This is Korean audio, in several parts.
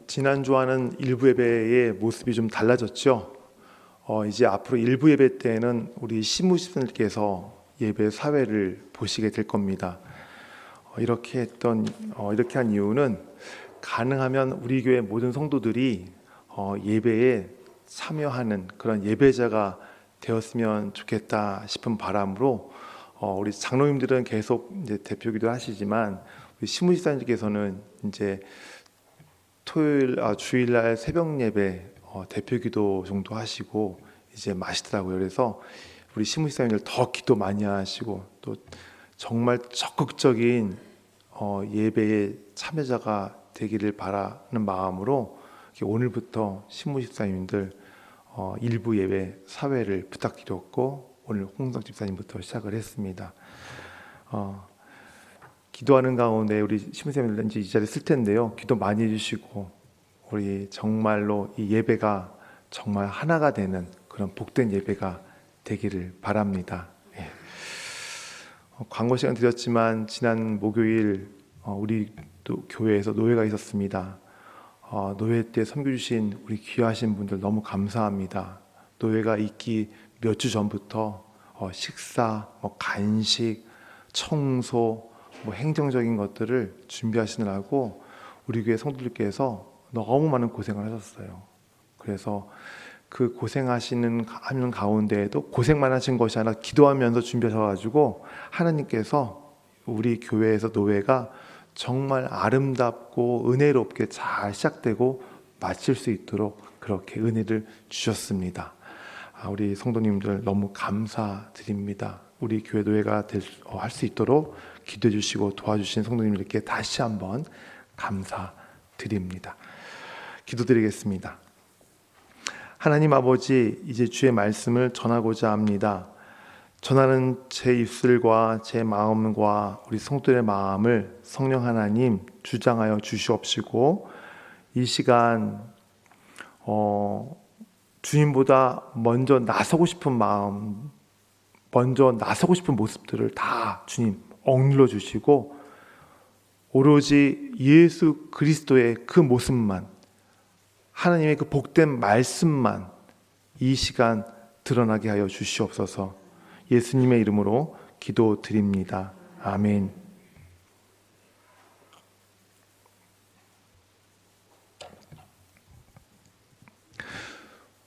지난주와는 일부 예배의 모습이 좀 달라졌죠. 이제 앞으로 일부 예배 때에는 우리 시무집사님께서 예배 사회를 보시게 될 겁니다. 이렇게 한 이유는 가능하면 우리 교회 모든 성도들이 예배에 참여하는 그런 예배자가 되었으면 좋겠다 싶은 바람으로 우리 장로님들은 계속 이제 대표기도 하시지만 우리 시무집사님께서는 이제 주일날 새벽 예배 대표기도 정도 하시고 이제 마시더라고요. 그래서 우리 시무집사님들 더 기도 많이 하시고 또 정말 적극적인 예배의 참여자가 되기를 바라는 마음으로 오늘부터 시무집사님들 일부 예배 사회를 부탁드렸고 오늘 홍성 집사님부터 시작을 했습니다. 기도하는 가운데 우리 시무집사님들 이제 이 자리에 쓸 텐데요. 기도 많이 해주시고 우리 정말로 이 예배가 정말 하나가 되는 그런 복된 예배가 되기를 바랍니다. 광고 시간 드렸지만 지난 목요일 우리 또 교회에서 노회가 있었습니다. 노회 때 섬겨주신 우리 귀하신 분들 너무 감사합니다. 노회가 있기 몇 주 전부터 식사, 간식, 청소, 행정적인 것들을 준비하시느라고 우리 교회 성도들께서 너무 많은 고생을 하셨어요. 그래서 그 고생하시는 가운데에도 고생만 하신 것이 아니라 기도하면서 준비하셔가지고 하나님께서 우리 교회에서 노회가 정말 아름답고 은혜롭게 잘 시작되고 마칠 수 있도록 그렇게 은혜를 주셨습니다. 우리 성도님들 너무 감사드립니다. 우리 교회 노회가 할 수 있도록 기도해 주시고 도와주신 성도님들께 다시 한번 감사드립니다. 기도드리겠습니다. 하나님 아버지, 이제 주의 말씀을 전하고자 합니다. 전하는 제 입술과 제 마음과 우리 성도의 마음을 성령 하나님 주장하여 주시옵시고 이 시간 주님보다 먼저 나서고 싶은 마음, 먼저 나서고 싶은 모습들을 다 주님 억눌러 주시고 오로지 예수 그리스도의 그 모습만, 하나님의 그 복된 말씀만 이 시간 드러나게 하여 주시옵소서. 예수님의 이름으로 기도드립니다. 아멘.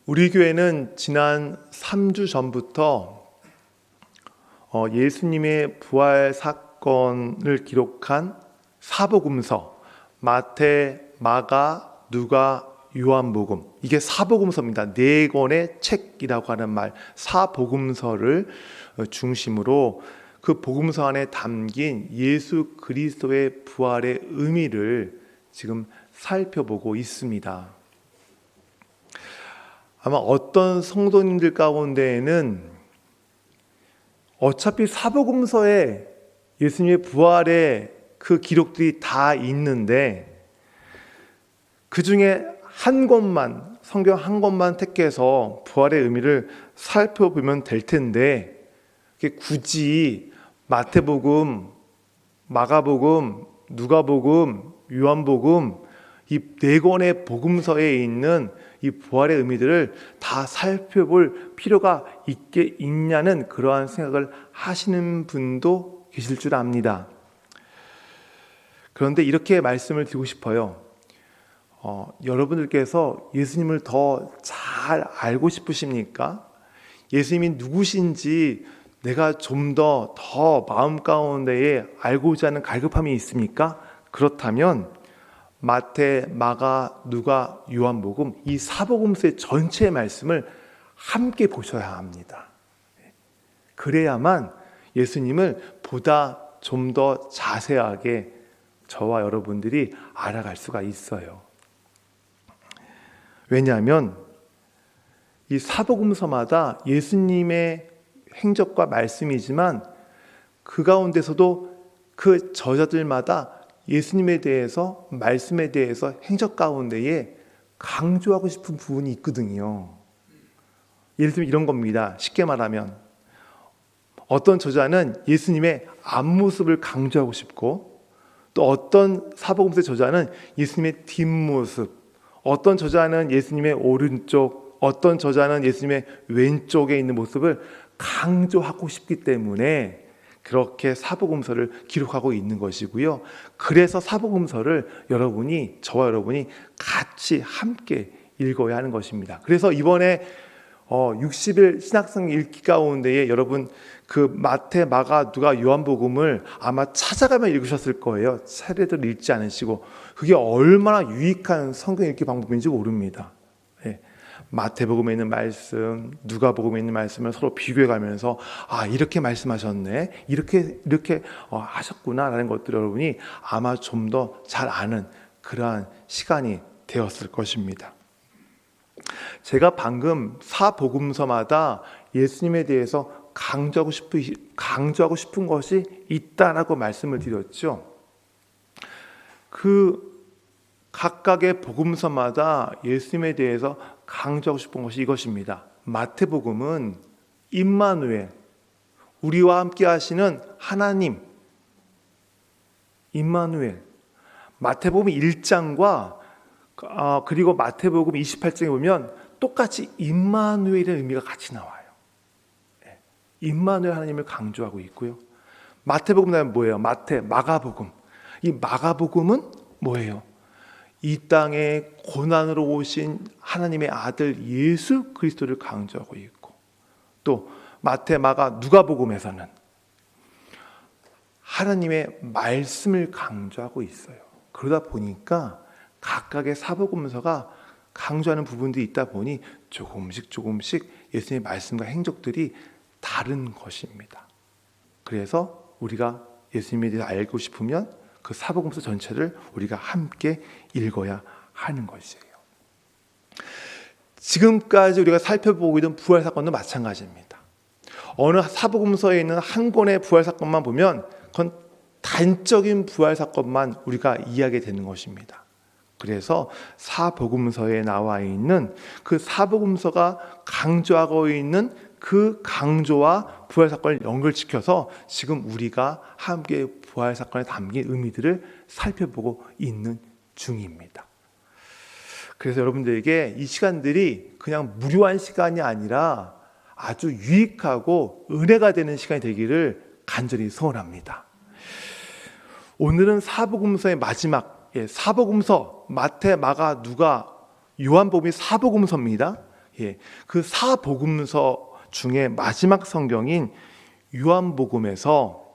우리 교회는 지난 3주 전부터 예수님의 부활 사건을 기록한 사복음서, 마태, 마가, 누가, 요한복음, 이게 사복음서입니다. 4권의 책이라고 하는 말, 사복음서를 중심으로 그 복음서 안에 담긴 예수 그리스도의 부활의 의미를 지금 살펴보고 있습니다. 아마 어떤 성도님들 가운데에는 어차피 사복음서에 예수님의 부활의 그 기록들이 다 있는데 그 중에 한 권만, 성경 한 권만 택해서 부활의 의미를 살펴보면 될 텐데 굳이 마태복음, 마가복음, 누가복음, 요한복음 이 4권의 복음서에 있는 이 부활의 의미들을 다 살펴볼 필요가 있냐는 그러한 생각을 하시는 분도 계실 줄 압니다. 그런데 이렇게 말씀을 드리고 싶어요. 여러분들께서 예수님을 더 잘 알고 싶으십니까? 예수님이 누구신지 내가 좀 더 마음 가운데에 알고자 하는 갈급함이 있습니까? 그렇다면 마태, 마가, 누가, 요한복음 이 사복음서의 전체 말씀을 함께 보셔야 합니다. 그래야만 예수님을 보다 좀 더 자세하게 저와 여러분들이 알아갈 수가 있어요. 왜냐하면 이 사복음서마다 예수님의 행적과 말씀이지만 그 가운데서도 그 저자들마다 예수님에 대해서, 말씀에 대해서 행적 가운데에 강조하고 싶은 부분이 있거든요. 예를 들면 이런 겁니다. 쉽게 말하면 어떤 저자는 예수님의 앞모습을 강조하고 싶고 또 어떤 사복음서의 저자는 예수님의 뒷모습, 어떤 저자는 예수님의 오른쪽, 어떤 저자는 예수님의 왼쪽에 있는 모습을 강조하고 싶기 때문에 그렇게 사복음서를 기록하고 있는 것이고요. 그래서 사복음서를 저와 여러분이 같이 함께 읽어야 하는 것입니다. 그래서 이번에 60일 신학성 읽기 가운데에 여러분 그 마태, 마가, 누가, 요한복음을 아마 찾아가며 읽으셨을 거예요. 차례대로 읽지 않으시고. 그게 얼마나 유익한 성경 읽기 방법인지 모릅니다. 예. 마태복음에 있는 말씀, 누가복음에 있는 말씀을 서로 비교해 가면서 이렇게 말씀하셨네, 이렇게 하셨구나라는 것들을 여러분이 아마 좀 더 잘 아는 그러한 시간이 되었을 것입니다. 제가 방금 사복음서마다 예수님에 대해서 강조하고 싶은 것이 있다라고 말씀을 드렸죠. 그 각각의 복음서마다 예수님에 대해서 강조하고 싶은 것이 이것입니다. 마태복음은 임마누엘, 우리와 함께 하시는 하나님, 임마누엘. 마태복음 1장과 그리고 마태복음 28장에 보면 똑같이 임마누엘의 의미가 같이 나와요. 임마누엘 하나님을 강조하고 있고요. 마태복음 다음에 뭐예요? 마가복음. 이 마가복음은 뭐예요? 이 땅에 고난으로 오신 하나님의 아들 예수 그리스도를 강조하고 있고, 또 마태, 마가, 누가복음에서는 하나님의 말씀을 강조하고 있어요. 그러다 보니까 각각의 사복음서가 강조하는 부분들이 있다 보니 조금씩 예수님의 말씀과 행적들이 다른 것입니다. 그래서 우리가 예수님에 대해서 알고 싶으면 그 사복음서 전체를 우리가 함께 읽어야 하는 것이에요. 지금까지 우리가 살펴보고 있는 부활 사건도 마찬가지입니다. 어느 사복음서에 있는 한 권의 부활 사건만 보면 그건 단적인 부활 사건만 우리가 이해하게 되는 것입니다. 그래서 사복음서에 나와 있는 그 사복음서가 강조하고 있는 그 강조와 부활 사건을 연결시켜서 지금 우리가 함께 부활 사건에 담긴 의미들을 살펴보고 있는 중입니다. 그래서 여러분들에게 이 시간들이 그냥 무료한 시간이 아니라 아주 유익하고 은혜가 되는 시간이 되기를 간절히 소원합니다. 오늘은 사복음서의 마지막, 사복음서 마태, 마가, 누가, 요한복음이 사복음서입니다. 그 사복음서 중에 마지막 성경인 요한복음에서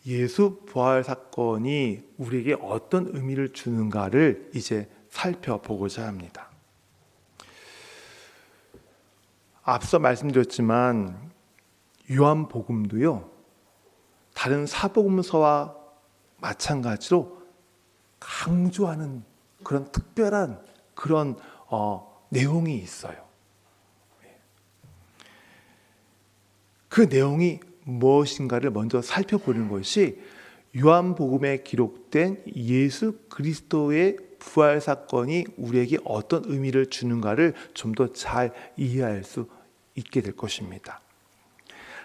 예수 부활 사건이 우리에게 어떤 의미를 주는가를 이제 살펴보고자 합니다. 앞서 말씀드렸지만 요한복음도요, 다른 사복음서와 마찬가지로 강조하는 그런 특별한 그런 내용이 있어요. 그 내용이 무엇인가를 먼저 살펴보는 것이 요한복음에 기록된 예수 그리스도의 부활 사건이 우리에게 어떤 의미를 주는가를 좀 더 잘 이해할 수 있게 될 것입니다.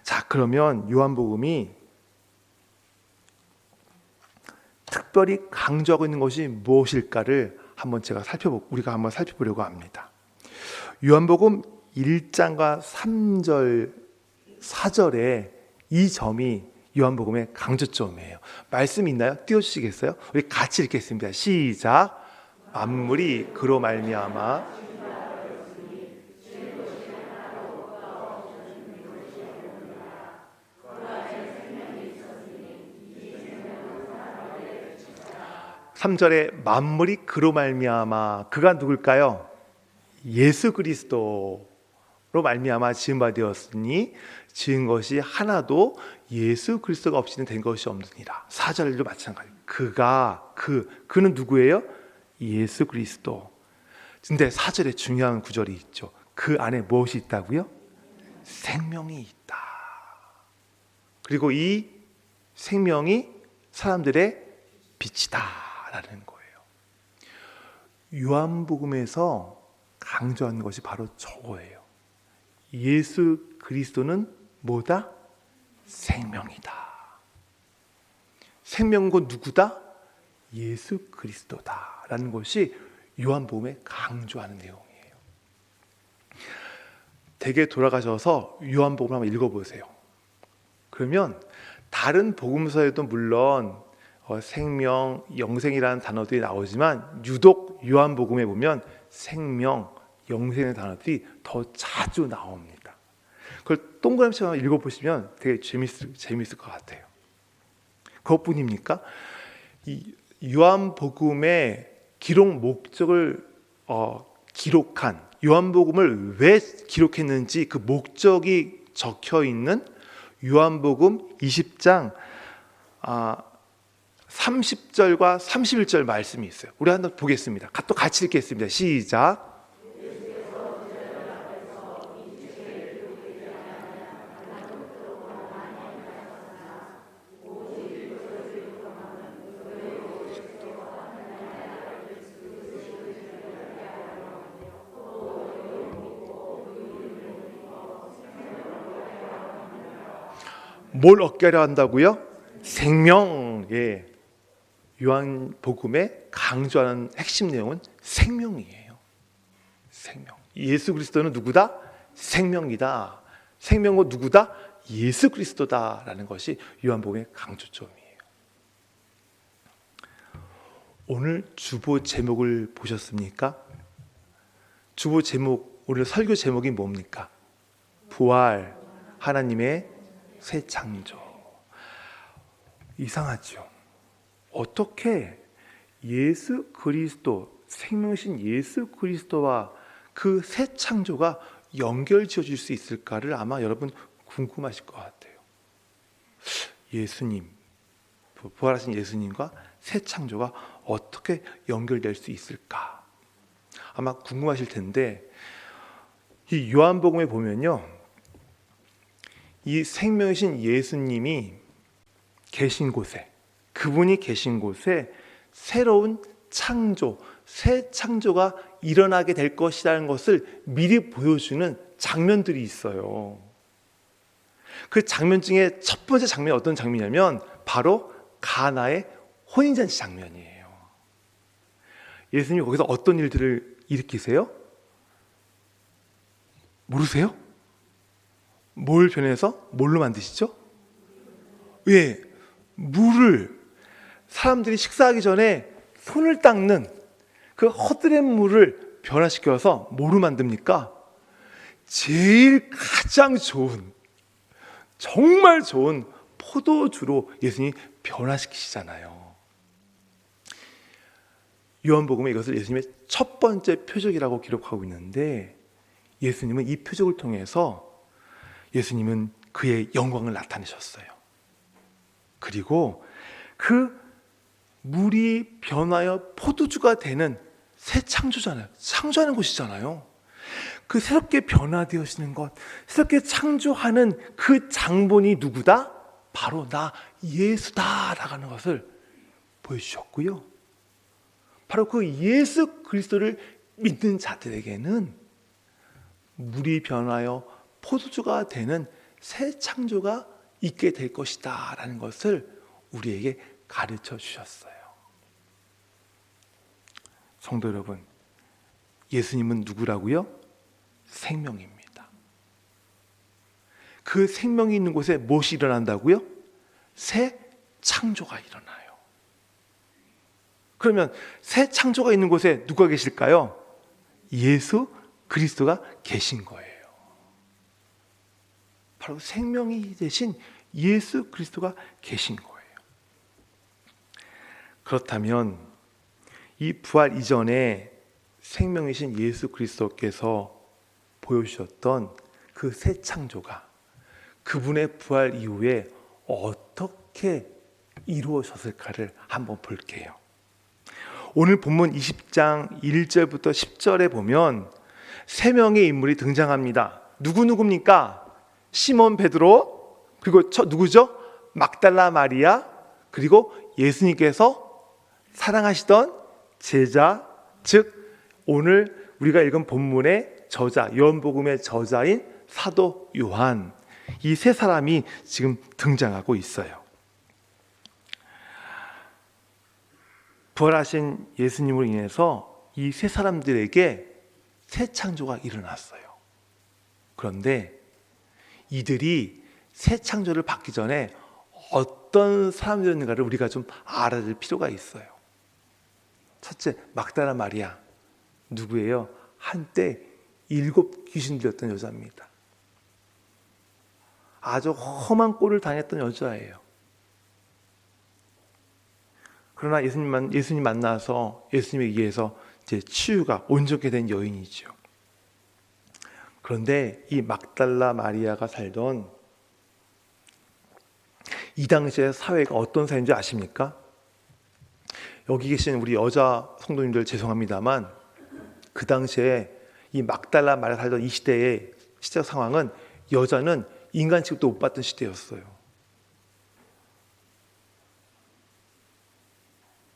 자, 그러면 요한복음이 특별히 강조하고 있는 것이 무엇일까를 우리가 한번 살펴보려고 합니다. 요한복음 1장과 3절, 4절에 이 점이 요한복음의 강조점이에요. 말씀 있나요? 띄워주시겠어요? 우리 같이 읽겠습니다. 시작. 만물이 그로 말미암아 삼절에 만물이 그로 말미암아, 그가 누굴까요? 예수 그리스도로 말미암아 지은 바 되었으니 지은 것이 하나도 예수 그리스도가 없이는 된 것이 없느니라. 4절도 마찬가지. 그는 누구예요? 예수 그리스도. 근데 4절에 중요한 구절이 있죠. 그 안에 무엇이 있다고요? 생명이 있다. 그리고 이 생명이 사람들의 빛이다 라는 거예요. 요한복음에서 강조하는 것이 바로 저거예요. 예수 그리스도는 뭐다? 생명이다. 생명은 누구다? 예수 그리스도다라는 것이 요한복음에 강조하는 내용이에요. 댁에 돌아가셔서 요한복음을 한번 읽어보세요. 그러면 다른 복음서에도 물론 생명, 영생이라는 단어들이 나오지만 유독 요한복음에 보면 생명, 영생의 단어들이 더 자주 나옵니다. 그걸 동그라미처럼 읽어보시면 되게 재밌을 것 같아요. 그것뿐입니까? 이 요한복음의 기록 목적을 기록한, 요한복음을 왜 기록했는지 그 목적이 적혀 있는 요한복음 20장 30절과 31절 말씀이 있어요. 우리 한번 보겠습니다. 또 같이 읽겠습니다. 시작. 뭘 얻게 하려 한다고요? 생명. 예. 요한복음에 강조하는 핵심 내용은 생명이에요. 생명. 예수 그리스도는 누구다? 생명이다. 생명은 누구다? 예수 그리스도다라는 것이 요한복음의 강조점이에요. 오늘 주보 제목을 보셨습니까? 주보 제목, 오늘 설교 제목이 뭡니까? 부활, 하나님의 새 창조. 이상하죠? 어떻게 예수 그리스도, 생명이신 예수 그리스도와 그 새 창조가 연결지어질 수 있을까를 아마 여러분 궁금하실 것 같아요. 예수님, 부활하신 예수님과 새 창조가 어떻게 연결될 수 있을까? 아마 궁금하실 텐데, 이 요한복음에 보면요, 이 생명이신 예수님이 계신 곳에, 그분이 계신 곳에 새로운 창조, 새 창조가 일어나게 될 것이라는 것을 미리 보여주는 장면들이 있어요. 그 장면 중에 첫 번째 장면이 어떤 장면이냐면 바로 가나의 혼인잔치 장면이에요. 예수님이 거기서 어떤 일들을 일으키세요? 모르세요? 뭘 변해서 뭘로 만드시죠? 예, 물을, 사람들이 식사하기 전에 손을 닦는 그 허드렛 물을 변화시켜서 뭐로 만듭니까? 제일 가장 좋은, 정말 좋은 포도주로 예수님이 변화시키시잖아요. 요한복음에 이것을 예수님의 첫 번째 표적이라고 기록하고 있는데, 예수님은 이 표적을 통해서 예수님은 그의 영광을 나타내셨어요. 그리고 그 물이 변하여 포도주가 되는 새 창조잖아요. 창조하는 곳이잖아요. 그 새롭게 변화되어지는 것, 새롭게 창조하는 그 장본이 누구다? 바로 나 예수다 라는 것을 보여주셨고요. 바로 그 예수 그리스도를 믿는 자들에게는 물이 변하여 포도주가 되는 새 창조가 있게 될 것이다 라는 것을 우리에게 가르쳐 주셨어요. 성도 여러분, 예수님은 누구라고요? 생명입니다. 그 생명이 있는 곳에 무엇이 일어난다고요? 새 창조가 일어나요. 그러면 새 창조가 있는 곳에 누가 계실까요? 예수 그리스도가 계신 거예요. 바로 생명이 되신 예수 그리스도가 계신 거예요. 그렇다면 이 부활 이전에 생명이신 예수 그리스도께서 보여주셨던 그 새 창조가 그분의 부활 이후에 어떻게 이루어졌을까를 한번 볼게요. 오늘 본문 20장 1절부터 10절에 보면 세 명의 인물이 등장합니다. 누구입니까? 시몬 베드로, 그리고 누구죠? 막달라 마리아, 그리고 예수님께서 사랑하시던 제자, 즉 오늘 우리가 읽은 본문의 저자, 요한복음의 저자인 사도 요한, 이 세 사람이 지금 등장하고 있어요. 부활하신 예수님으로 인해서 이 세 사람들에게 새 창조가 일어났어요. 그런데 이들이 새 창조를 받기 전에 어떤 사람들이었는가를 우리가 좀 알아야 될 필요가 있어요. 첫째, 막달라 마리아. 누구예요? 한때 7 귀신 들렸던 여자입니다. 아주 험한 꼴을 당했던 여자예요. 그러나 예수님 만나서 예수님에 의해서 이제 치유가 온전케 된 여인이죠. 그런데 이 막달라 마리아가 살던 이 당시의 사회가 어떤 사회인지 아십니까? 여기 계신 우리 여자 성도님들 죄송합니다만 그 당시에 이 막달라 마리아 살던 이 시대의 시대 상황은 여자는 인간 취급도 못 받던 시대였어요.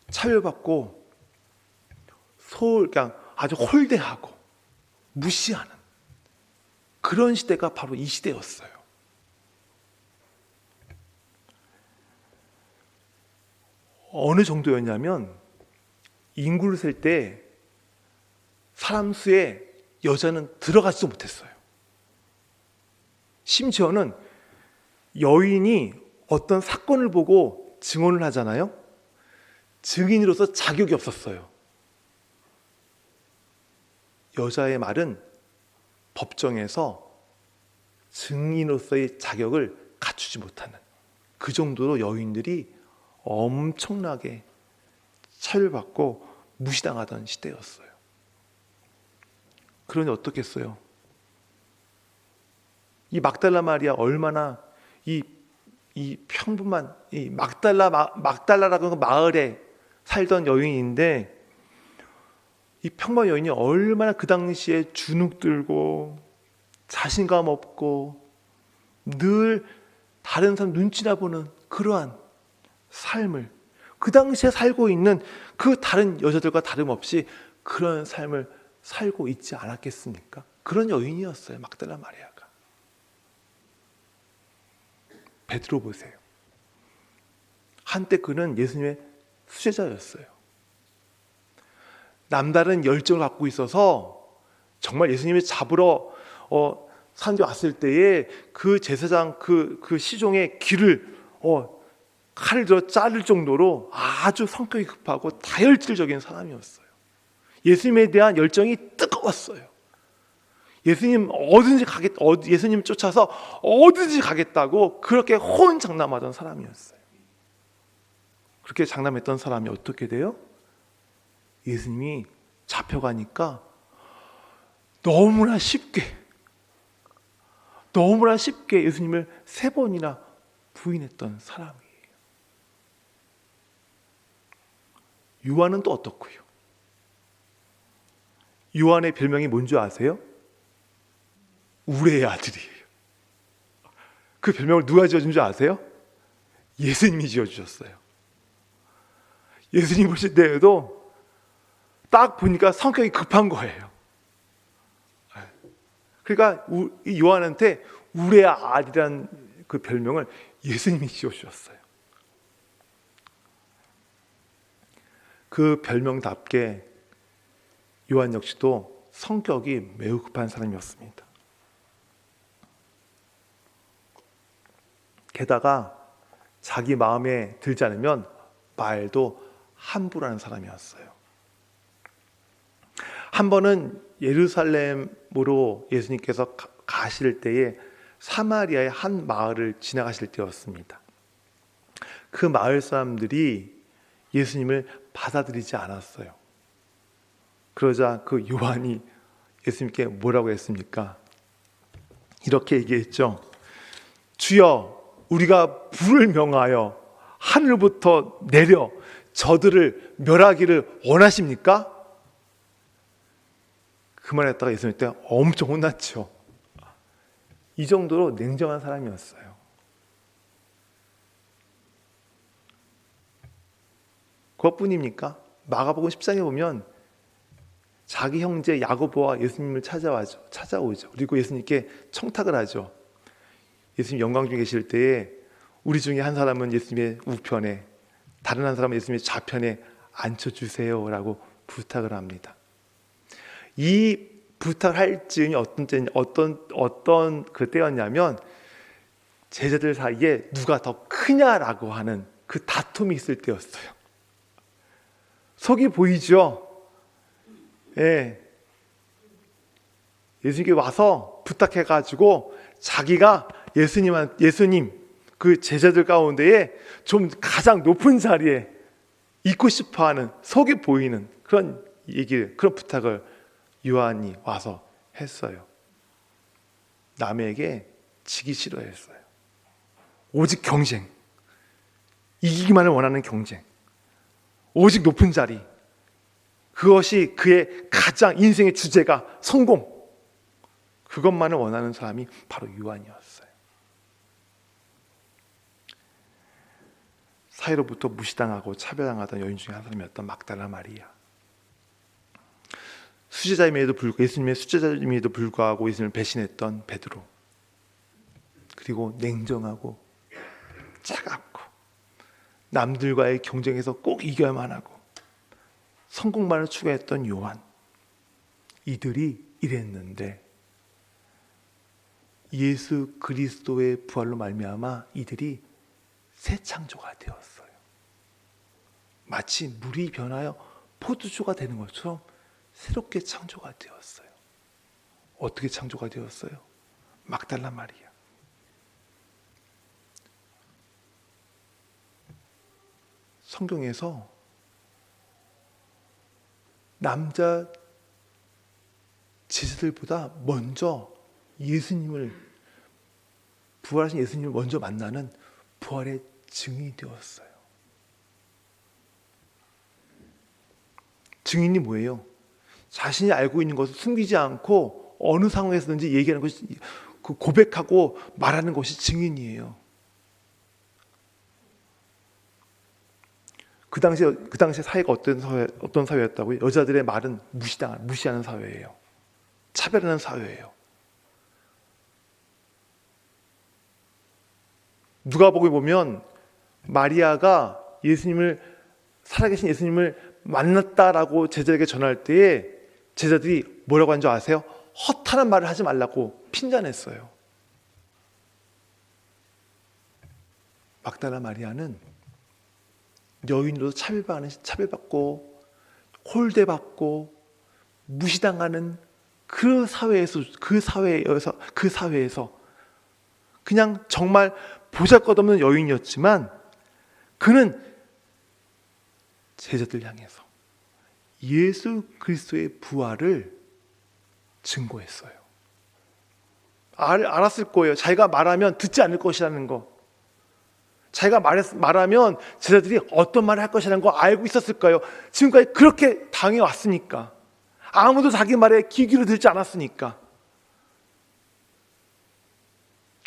차별받고 그냥 아주 홀대하고 무시하는 그런 시대가 바로 이 시대였어요. 어느 정도였냐면 인구를 셀 때 사람 수에 여자는 들어가지도 못했어요. 심지어는 여인이 어떤 사건을 보고 증언을 하잖아요. 증인으로서 자격이 없었어요. 여자의 말은 법정에서 증인으로서의 자격을 갖추지 못하는 그 정도로 여인들이 엄청나게 차별받고 무시당하던 시대였어요. 그러니 어떻겠어요? 이 막달라 마리아 얼마나 이 평범한 이 막달라라는 마을에 살던 여인인데 이 평범한 여인이 얼마나 그 당시에 주눅들고 자신감 없고 늘 다른 사람 눈치나 보는 그러한 삶을 그 당시에 살고 있는 그 다른 여자들과 다름없이 그런 삶을 살고 있지 않았겠습니까? 그런 여인이었어요, 막달라 마리아가. 베드로 보세요. 한때 그는 예수님의 수제자였어요. 남다른 열정을 갖고 있어서 정말 예수님을 잡으러 사람들이 왔을 때에 그 제사장 그 시종의 귀를 칼을 들어 자를 정도로 아주 성격이 급하고 다혈질적인 사람이었어요. 예수님에 대한 열정이 뜨거웠어요. 예수님 예수님 쫓아서 어디든지 가겠다고 그렇게 호언장담하던 사람이었어요. 그렇게 장담했던 사람이 어떻게 돼요? 예수님이 잡혀가니까 너무나 쉽게 예수님을 3번이나 부인했던 사람이에요. 요한은 또 어떻고요? 요한의 별명이 뭔지 아세요? 우레의 아들이에요. 그 별명을 누가 지어준 줄 아세요? 예수님이 지어주셨어요. 예수님 보실 때에도 딱 보니까 성격이 급한 거예요. 그러니까 이 요한한테 우레의 아들이라는 그 별명을 예수님이 지어주셨어요. 그 별명답게 요한 역시도 성격이 매우 급한 사람이었습니다. 게다가 자기 마음에 들지 않으면 말도 함부로 하는 사람이었어요. 한 번은 예루살렘으로 예수님께서 가실 때에 사마리아의 한 마을을 지나가실 때였습니다. 그 마을 사람들이 예수님을 받아들이지 않았어요. 그러자 그 요한이 예수님께 뭐라고 했습니까? 이렇게 얘기했죠. 주여, 우리가 불을 명하여 하늘부터 내려 저들을 멸하기를 원하십니까? 그 말했다가 예수님 때 엄청 혼났죠. 이 정도로 냉정한 사람이었어요. 그것뿐입니까? 마가복음 10장에 보면 자기 형제 야고보와 예수님을 찾아오죠. 그리고 예수님께 청탁을 하죠. 예수님 영광 중에 계실 때에 우리 중에 한 사람은 예수님의 우편에, 다른 한 사람은 예수님의 좌편에 앉혀주세요라고 부탁을 합니다. 이 부탁을 할 즈음이 어떤 그 때였냐면 제자들 사이에 누가 더 크냐라고 하는 그 다툼이 있을 때였어요. 속이 보이죠? 예. 예수님께 와서 부탁해가지고 자기가 예수님 그 제자들 가운데에 좀 가장 높은 자리에 있고 싶어하는 속이 보이는 그런 그런 부탁을 요한이 와서 했어요. 남에게 지기 싫어했어요. 오직 경쟁, 이기기만을 원하는 경쟁, 오직 높은 자리, 그것이 그의 가장 인생의 주제가 성공, 그것만을 원하는 사람이 바로 요한이었어요. 사회로부터 무시당하고 차별당하던 여인 중에 한 사람이었던 막달라 마리아. 예수님의 수제자임에도 불구하고 예수님을 배신했던 베드로. 그리고 냉정하고 차갑고 남들과의 경쟁에서 꼭 이겨야만 하고 성공만을 추구했던 요한. 이들이 이랬는데 예수 그리스도의 부활로 말미암아 이들이 새 창조가 되었어요. 마치 물이 변하여 포도주가 되는 것처럼 새롭게 창조가 되었어요. 어떻게 창조가 되었어요? 막달라 마리아. 성경에서 남자 제자들보다 먼저 부활하신 예수님을 먼저 만나는 부활의 증인이 되었어요. 증인이 뭐예요? 자신이 알고 있는 것을 숨기지 않고 어느 상황에서든지 얘기하는 것이, 고백하고 말하는 것이 증인이에요. 그 당시에 사회가 어떤 사회였다고요? 여자들의 말은 무시하는 사회예요. 차별하는 사회예요. 누가복음에 보면 마리아가 살아계신 예수님을 만났다라고 제자에게 전할 때에 제자들이 뭐라고 한 줄 아세요? 허탄한 말을 하지 말라고 핀잔했어요. 막달라 마리아는 여인으로 차별받고 홀대받고 무시당하는 그 사회에서 그냥 정말 보잘것없는 여인이었지만 그는 제자들 향해서 예수 그리스도의 부활을 증거했어요. 알았을 거예요. 자기가 말하면 듣지 않을 것이라는 거. 자기가 말하면 제자들이 어떤 말을 할 것이라는 거 알고 있었을까요? 지금까지 그렇게 당해왔으니까. 아무도 자기 말에 귀 기울여 듣지 않았으니까.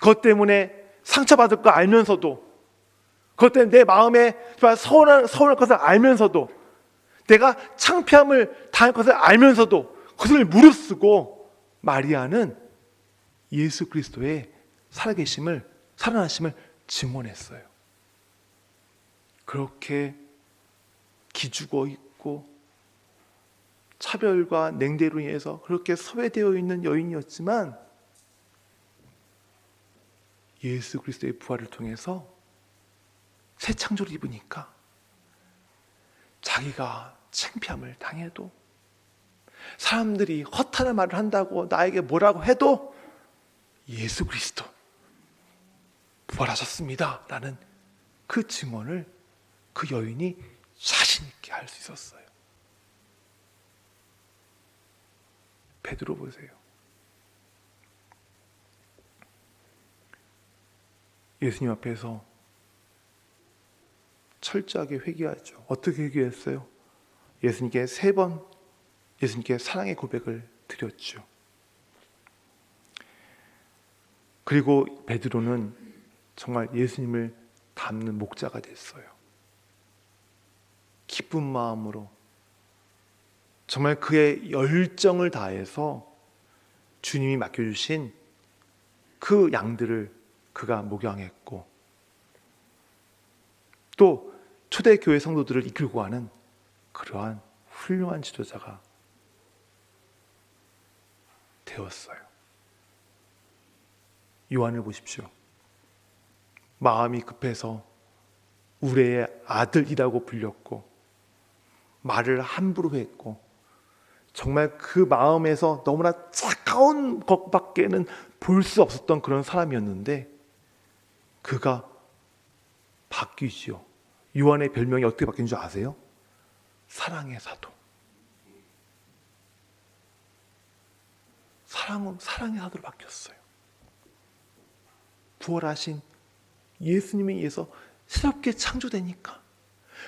그것 때문에 상처받을 거 알면서도, 그것 때문에 내 마음에 서운할 것을 알면서도, 내가 창피함을 당할 것을 알면서도 그것을 무릅쓰고 마리아는 예수 그리스도의 살아나심을 증언했어요. 그렇게 기죽어 있고 차별과 냉대로 인해서 그렇게 소외되어 있는 여인이었지만 예수 그리스도의 부활을 통해서 새 창조를 입으니까 자기가 창피함을 당해도 사람들이 허탄한 말을 한다고 나에게 뭐라고 해도 예수 그리스도 부활하셨습니다 라는 그 증언을 그 여인이 자신 있게 할 수 있었어요. 베드로 보세요. 예수님 앞에서 철저하게 회개하죠. 어떻게 회개했어요? 예수님께 3번 예수님께 사랑의 고백을 드렸죠. 그리고 베드로는 정말 예수님을 닮는 목자가 됐어요. 기쁜 마음으로 정말 그의 열정을 다해서 주님이 맡겨주신 그 양들을 그가 목양했고 또 초대교회 성도들을 이끌고 가는 그러한 훌륭한 지도자가 되었어요. 요한을 보십시오. 마음이 급해서 우레의 아들이라고 불렸고 말을 함부로 했고 정말 그 마음에서 너무나 차가운 것밖에는 볼 수 없었던 그런 사람이었는데 그가 바뀌지요. 요한의 별명이 어떻게 바뀐 줄 아세요? 사랑의 사도. 사랑의 사도로 바뀌었어요. 부활하신 예수님에 의해서 새롭게 창조되니까,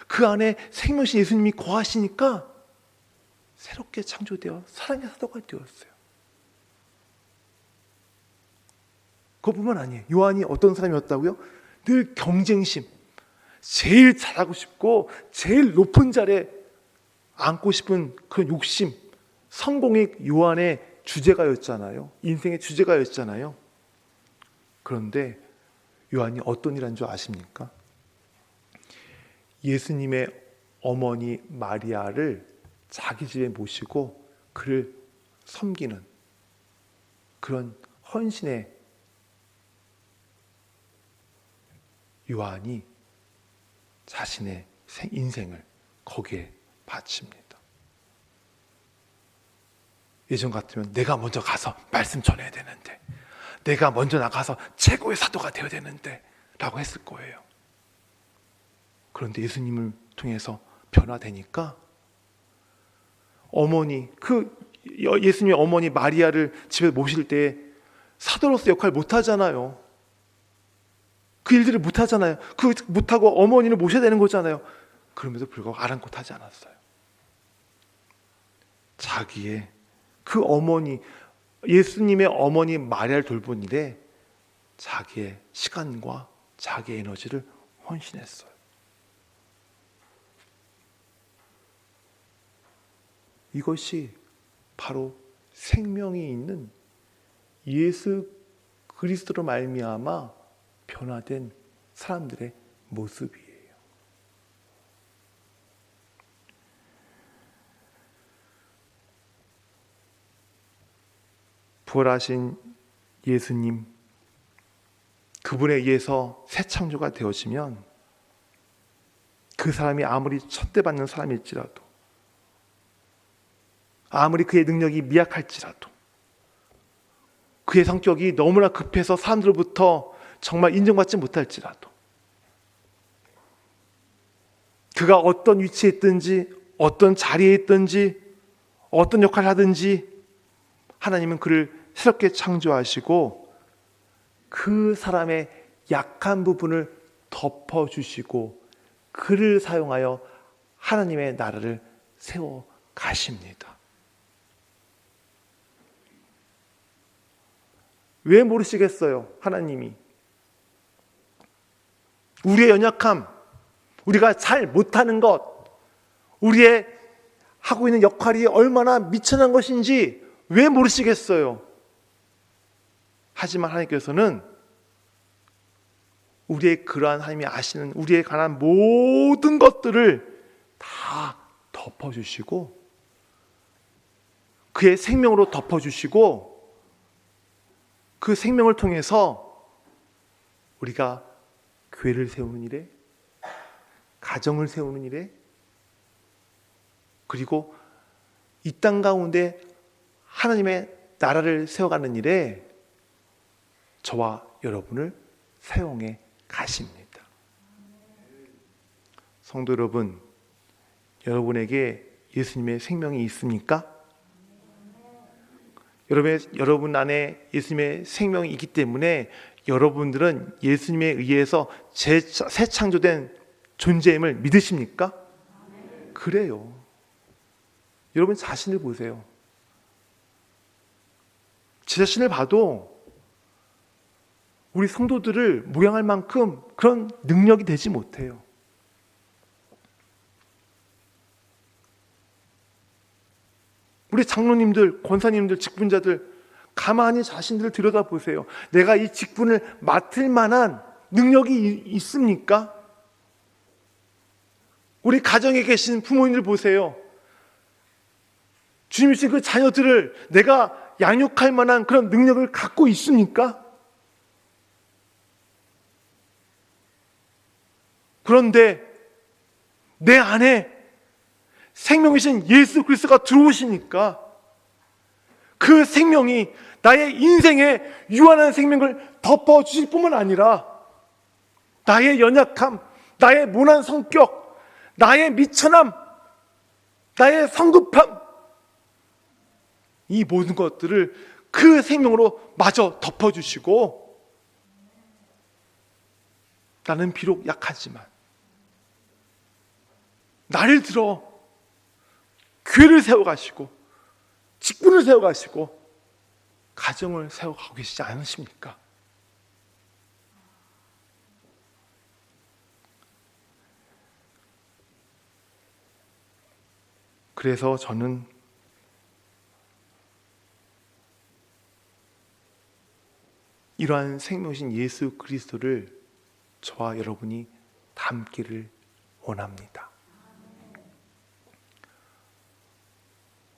그 안에 생명신 예수님이 거하시니까 새롭게 창조되어 사랑의 사도가 되었어요. 그것뿐만 아니에요. 요한이 어떤 사람이었다고요? 늘 경쟁심, 제일 잘하고 싶고 제일 높은 자리에 앉고 싶은 그런 욕심, 성공이 요한의 주제가였잖아요. 인생의 주제가였잖아요. 그런데 요한이 어떤 일 한 줄 아십니까? 예수님의 어머니 마리아를 자기 집에 모시고 그를 섬기는 그런 헌신의 요한이 자신의 인생을 거기에 바칩니다. 예전 같으면 내가 먼저 가서 말씀 전해야 되는데, 내가 먼저 나가서 최고의 사도가 되어야 되는데 라고 했을 거예요. 그런데 예수님을 통해서 변화되니까 예수님의 어머니 마리아를 집에 모실 때 사도로서 역할을 못하잖아요. 그 일들을 못하잖아요. 못하고 어머니를 모셔야 되는 거잖아요. 그럼에도 불구하고 아랑곳하지 않았어요. 자기의 그 어머니, 예수님의 어머니 마리아를 돌본 일에 자기의 시간과 자기의 에너지를 헌신했어요. 이것이 바로 생명이 있는 예수 그리스도로 말미암아 변화된 사람들의 모습이에요. 부활하신 예수님, 그분에 의해서 새 창조가 되어지면 그 사람이 아무리 천대받는 사람일지라도, 아무리 그의 능력이 미약할지라도, 그의 성격이 너무나 급해서 사람들로부터 정말 인정받지 못할지라도, 그가 어떤 위치에 있든지 어떤 자리에 있든지 어떤 역할을 하든지 하나님은 그를 새롭게 창조하시고 그 사람의 약한 부분을 덮어주시고 그를 사용하여 하나님의 나라를 세워 가십니다. 왜 모르시겠어요? 하나님이 우리의 연약함, 우리가 잘 못하는 것, 우리의 하고 있는 역할이 얼마나 미천한 것인지 왜 모르시겠어요? 하지만 하나님께서는 우리의 그러한, 하나님이 아시는 우리에 관한 모든 것들을 다 덮어주시고 그의 생명으로 덮어주시고 그 생명을 통해서 우리가 교회를 세우는 일에, 가정을 세우는 일에, 그리고 이 땅 가운데 하나님의 나라를 세워가는 일에 저와 여러분을 사용해 가십니다. 성도 여러분, 여러분에게 예수님의 생명이 있습니까? 여러분 안에 예수님의 생명이 있기 때문에 여러분들은 예수님에 의해서 새 창조된 존재임을 믿으십니까? 그래요. 여러분 자신을 보세요. 제 자신을 봐도 우리 성도들을 모양할 만큼 그런 능력이 되지 못해요. 우리 장로님들, 권사님들, 직분자들 가만히 자신들을 들여다보세요. 내가 이 직분을 맡을 만한 능력이 있습니까? 우리 가정에 계신 부모님들 보세요. 주님 주신 그 자녀들을 내가 양육할 만한 그런 능력을 갖고 있습니까? 그런데 내 안에 생명이신 예수 그리스도가 들어오시니까 그 생명이 나의 인생에 유한한 생명을 덮어주실 뿐만 아니라 나의 연약함, 나의 모난 성격, 나의 미천함, 나의 성급함, 이 모든 것들을 그 생명으로 마저 덮어주시고, 나는 비록 약하지만 나를 들어 교회를 세워가시고 직분을 세워가시고 가정을 세워가고 계시지 않으십니까? 그래서 저는 이러한 생명이신 예수 그리스도를 저와 여러분이 닮기를 원합니다.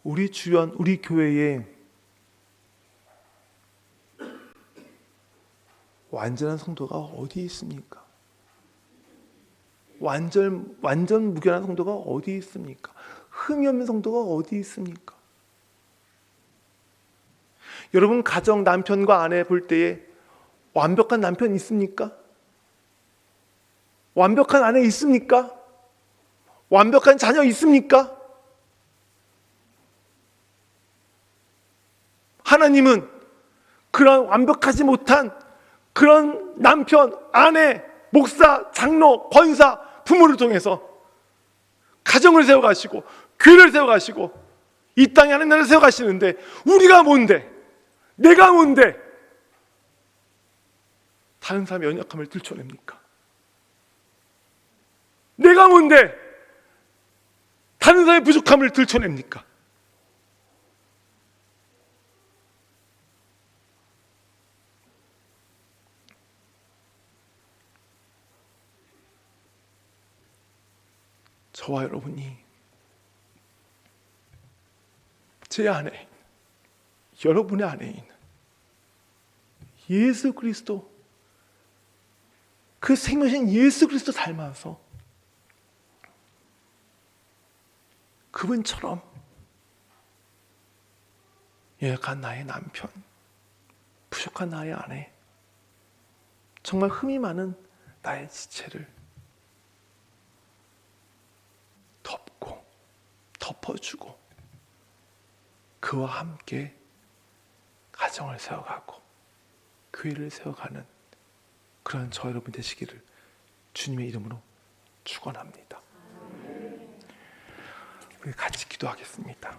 우리 주변, 우리 교회에 완전한 성도가 어디 있습니까? 완전 무결한 성도가 어디 있습니까? 흠이 없는 성도가 어디 있습니까? 여러분 가정 남편과 아내 볼 때에 완벽한 남편 있습니까? 완벽한 아내 있습니까? 완벽한 자녀 있습니까? 하나님은 그런 완벽하지 못한 그런 남편, 아내, 목사, 장로, 권사, 부모를 통해서 가정을 세워가시고 교회를 세워가시고 이 땅에 하는 나라를 세워가시는데 우리가 뭔데? 내가 뭔데? 다른 사람의 연약함을 들춰냅니까? 내가 뭔데? 다른 사람의 부족함을 들춰냅니까? 저와 여러분이 제 안에, 여러분의 안에 있는 예수 그리스도, 그 생명이신 예수 그리스도 닮아서 그분처럼 연약한 나의 남편, 부족한 나의 아내, 정말 흠이 많은 나의 지체를 덮고 덮어주고 그와 함께 가정을 세워가고 교회를 세워가는 그런 저 여러분 되시기를 주님의 이름으로 축원합니다. 우리 같이 기도하겠습니다.